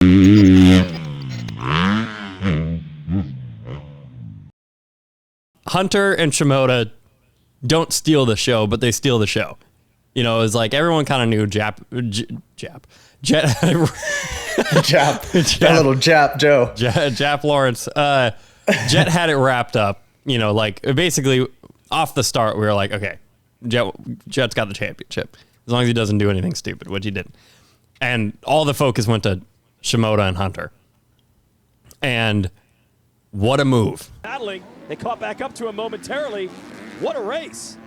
Hunter and Shimoda don't steal the show, but they steal the show. You know, it's like everyone kind of knew Jet, That little Jap Joe. Jap Lawrence. Jet had it wrapped up. You know, like basically off the start, we were like, okay, Jet's got the championship as long as he doesn't do anything stupid, which he didn't. And all the focus went to Shimoda and Hunter. And what a move. Battling, they caught back up to him momentarily. What a race.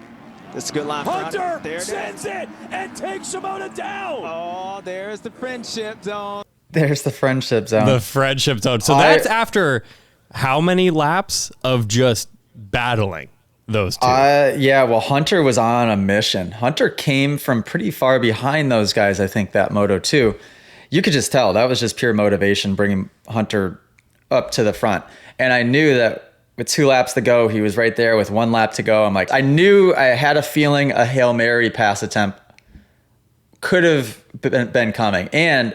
This is a good line. Hunter sends it and takes Shimoda down. Oh, there's the friendship zone. There's the friendship zone. The friendship zone. So that's after how many laps of just battling those two? Yeah, well, Hunter was on a mission. Hunter came from pretty far behind those guys, I think, that Moto 2. You could just tell that was just pure motivation, bringing Hunter up to the front. And I knew that with 2 laps to go, he was right there with 1 lap to go. I'm like, I had a feeling a Hail Mary pass attempt could have been coming. And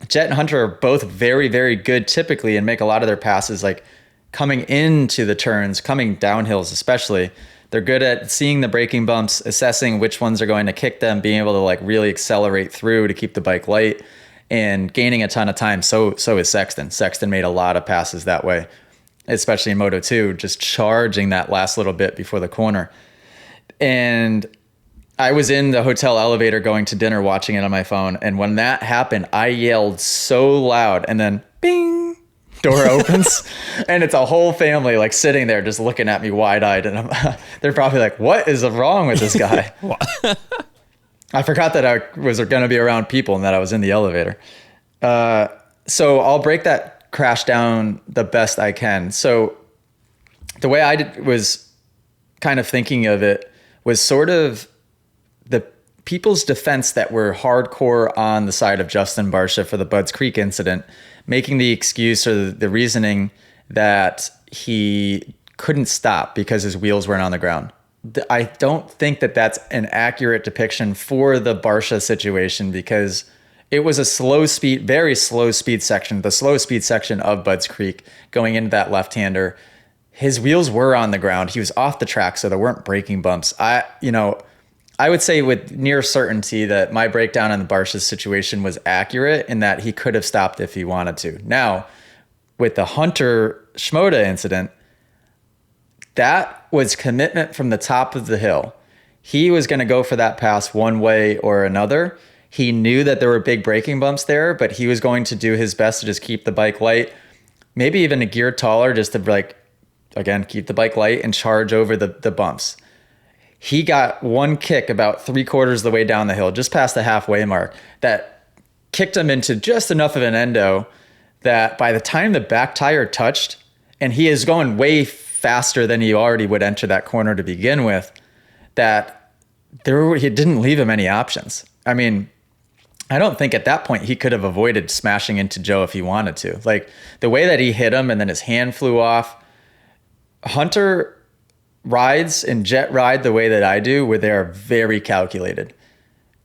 Jet and Hunter are both very, very good typically and make a lot of their passes like coming into the turns, coming downhills especially. They're good at seeing the braking bumps, assessing which ones are going to kick them, being able to like really accelerate through to keep the bike light and gaining a ton of time. So is Sexton. Sexton made a lot of passes that way, especially in Moto 2, just charging that last little bit before the corner. And I was in the hotel elevator going to dinner, watching it on my phone. And when that happened, I yelled so loud, and then bing, door opens and it's a whole family like sitting there just looking at me wide-eyed. And they're probably like, what is wrong with this guy? I forgot that I was going to be around people and that I was in the elevator. So I'll break that crash down the best I can. So the way I was kind of thinking of it was sort of the people's defense that were hardcore on the side of Justin Barcia for the Budds Creek incident, making the excuse or the reasoning that he couldn't stop because his wheels weren't on the ground. I don't think that that's an accurate depiction for the Barcia situation, because it was a slow speed, very slow speed section, the slow speed section of Budds Creek going into that left-hander. His wheels were on the ground. He was off the track, so there weren't braking bumps. I would say with near certainty that my breakdown on the Barcia situation was accurate in that he could have stopped if he wanted to. Now, with the Hunter Shimoda incident, that was commitment from the top of the hill. He was going to go for that pass one way or another. He knew that there were big braking bumps there, but he was going to do his best to just keep the bike light, maybe even a gear taller just to, like, again, keep the bike light and charge over the bumps. He got one kick about 3/4 of the way down the hill, just past the halfway mark, that kicked him into just enough of an endo that by the time the back tire touched, and he is going way faster than he already would enter that corner to begin with, that he didn't leave him any options. I mean, I don't think at that point he could have avoided smashing into Joe if he wanted to. Like, the way that he hit him and then his hand flew off. Hunter rides and Jet ride the way that I do, where they are very calculated.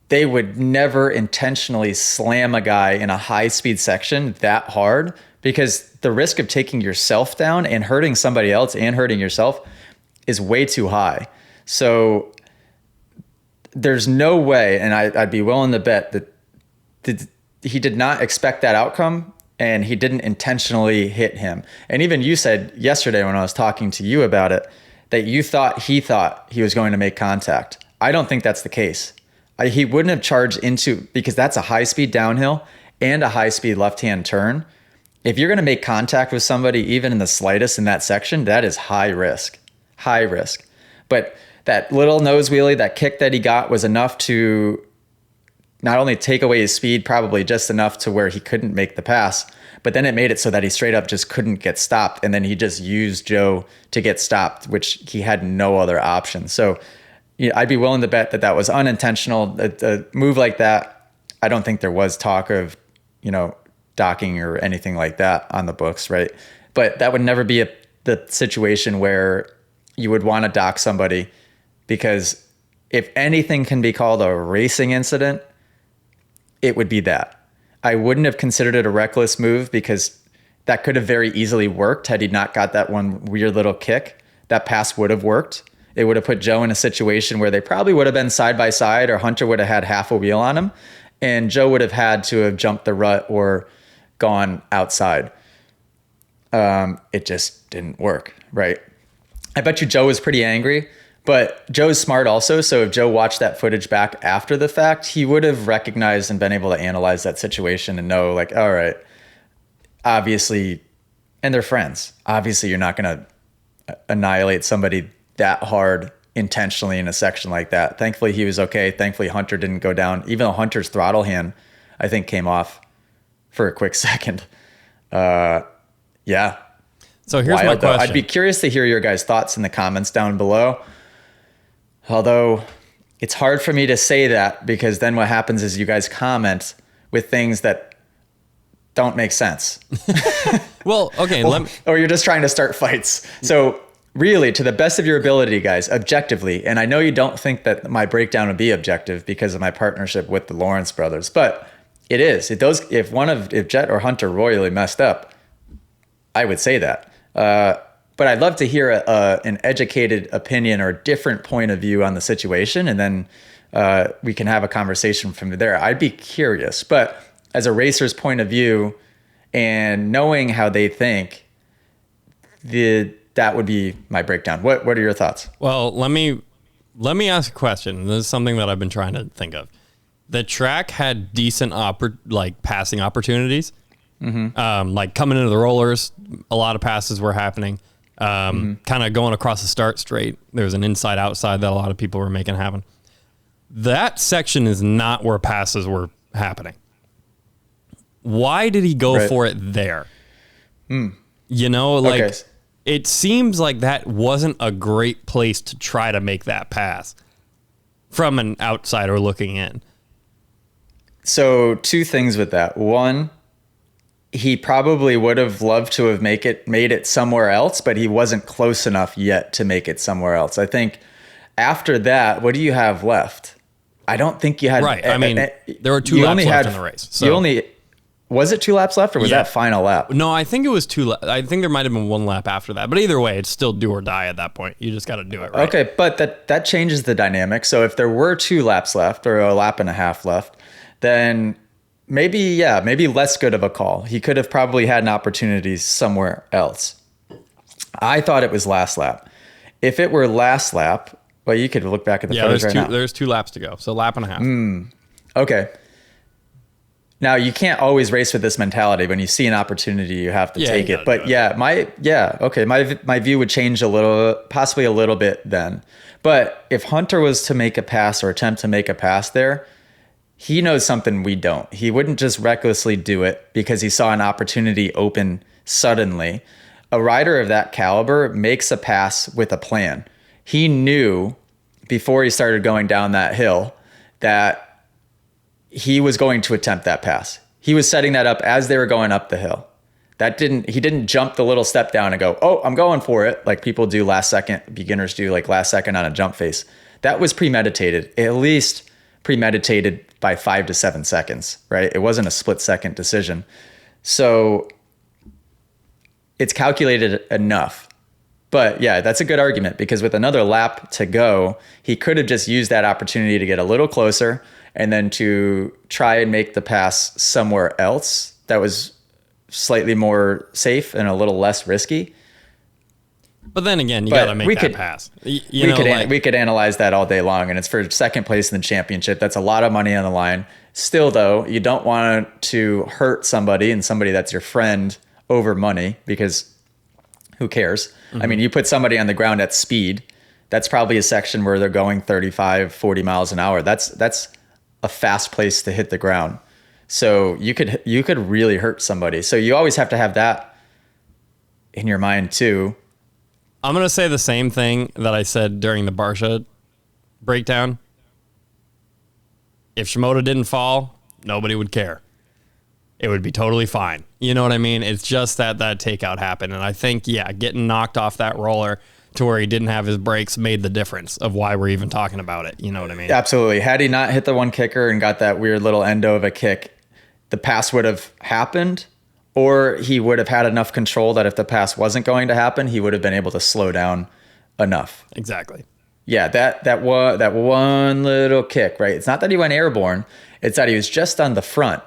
They would never intentionally slam a guy in a high speed section that hard, because the risk of taking yourself down and hurting somebody else and hurting yourself is way too high. So there's no way, and I'd be willing to bet that he did not expect that outcome, and he didn't intentionally hit him. And even you said yesterday when I was talking to you about it, that you thought he was going to make contact. I don't think that's the case. He wouldn't have charged into, because that's a high-speed downhill and a high-speed left-hand turn. If you're going to make contact with somebody, even in the slightest in that section, that is high risk. High risk. But that little nose wheelie, that kick that he got, was enough to not only take away his speed, probably just enough to where he couldn't make the pass, but then it made it so that he straight up just couldn't get stopped. And then he just used Joe to get stopped, which he had no other option. So I'd be willing to bet that that was unintentional. A move like that, I don't think there was talk of, docking or anything like that on the books, right? But that would never be the situation where you would want to dock somebody, because if anything can be called a racing incident, it would be that. I wouldn't have considered it a reckless move because that could have very easily worked had he not got that one weird little kick. That pass would have worked. It would have put Joe in a situation where they probably would have been side by side, or Hunter would have had half a wheel on him, and Joe would have had to have jumped the rut or gone outside. It just didn't work, right? I bet you Joe was pretty angry, but Joe's smart also. So if Joe watched that footage back after the fact, he would have recognized and been able to analyze that situation and know, like, all right, obviously, and they're friends. Obviously, you're not going to annihilate somebody that hard intentionally in a section like that. Thankfully, he was okay. Thankfully, Hunter didn't go down. Even though Hunter's throttle hand, I think, came off for a quick second. Yeah. So here's my question. I'd be curious to hear your guys' thoughts in the comments down below. Although it's hard for me to say that, because then what happens is you guys comment with things that don't make sense. Well, okay. Or you're just trying to start fights. So really, to the best of your ability, guys, objectively, and I know you don't think that my breakdown would be objective because of my partnership with the Lawrence brothers, but it is. It does. If Jet or Hunter royally messed up, I would say that. But I'd love to hear an educated opinion or a different point of view on the situation, and then we can have a conversation from there. I'd be curious. But as a racer's point of view and knowing how they think, that would be my breakdown. What are your thoughts? Well, let me ask a question. This is something that I've been trying to think of. The track had decent passing opportunities. Mm-hmm. Like coming into the rollers, a lot of passes were happening. Kind of going across the start straight, there was an inside outside that a lot of people were making happen. That section is not where passes were happening. Why did he go for it there? You know, like, okay. It seems like that wasn't a great place to try to make that pass from an outsider looking in. So 2 things with that. One, he probably would have loved to have made it somewhere else, but he wasn't close enough yet to make it somewhere else. I think after that, what do you have left? I don't think you had. Right. I mean, there were 2 laps left in the race. So. Was it 2 laps left, or was that final lap? No, I think it was 2 laps. I think there might have been 1 lap after that. But either way, it's still do or die at that point. You just got to do it right. Okay, but that changes the dynamic. So if there were 2 laps left or a lap and a half left, then maybe less good of a call. He could have probably had an opportunity somewhere else. I thought it was last lap. If it were last lap, well, you could look back at the footage right now. There's 2 laps to go, so lap and a half. Okay. Now, you can't always race with this mentality. When you see an opportunity, you have to take it. But my view would change possibly a little bit then. But if Hunter was to make a pass or attempt to make a pass there, he knows something we don't. He wouldn't just recklessly do it because he saw an opportunity open suddenly. A rider of that caliber makes a pass with a plan. He knew before he started going down that hill that he was going to attempt that pass. He was setting that up as they were going up the hill. He didn't jump the little step down and go, oh, I'm going for it, like people do beginners do like last second on a jump face. That was premeditated, at least premeditated by 5 to 7 seconds, right? It wasn't a split second decision. So it's calculated enough. But yeah, that's a good argument, because with another lap to go, he could have just used that opportunity to get a little closer and then to try and make the pass somewhere else that was slightly more safe and a little less risky. But then again, you got to make that pass. We could analyze that all day long, and it's for second place in the championship. That's a lot of money on the line. Still, though, you don't want to hurt somebody, and somebody that's your friend, over money, because who cares? Mm-hmm. I mean, you put somebody on the ground at speed, that's probably a section where they're going 35, 40 miles an hour. That's a fast place to hit the ground. So you could really hurt somebody. So you always have to have that in your mind too. I'm going to say the same thing that I said during the Barsha breakdown. If Shimoda didn't fall, nobody would care. It would be totally fine. You know what I mean? It's just that takeout happened. And I think, getting knocked off that roller to where he didn't have his brakes made the difference of why we're even talking about it. You know what I mean? Absolutely. Had he not hit the one kicker and got that weird little endo of a kick, the pass would have happened, or he would have had enough control that if the pass wasn't going to happen, he would have been able to slow down enough. Exactly. Yeah, that one little kick, right? It's not that he went airborne. It's that he was just on the front.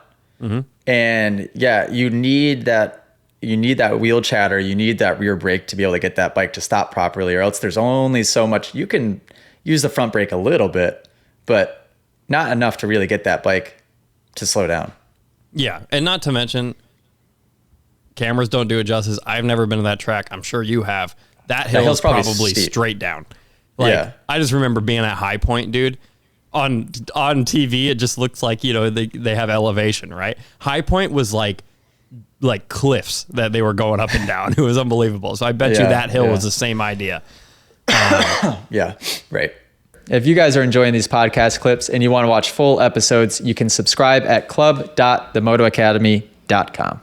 And yeah, you need that wheel chatter. You need that rear brake to be able to get that bike to stop properly, or else there's only so much. You can use the front brake a little bit, but not enough to really get that bike to slow down. Yeah. And not to mention, cameras don't do it justice. I've never been to that track. I'm sure you have. That hill's probably steep. straight down. Like, Yeah. I just remember being at High Point, dude. On TV, it just looks like, you know, they have elevation, right? High Point was like cliffs that they were going up and down. It was unbelievable. So I bet you that hill was the same idea. Yeah, right. If you guys are enjoying these podcast clips and you want to watch full episodes, you can subscribe at club.themotoacademy.com.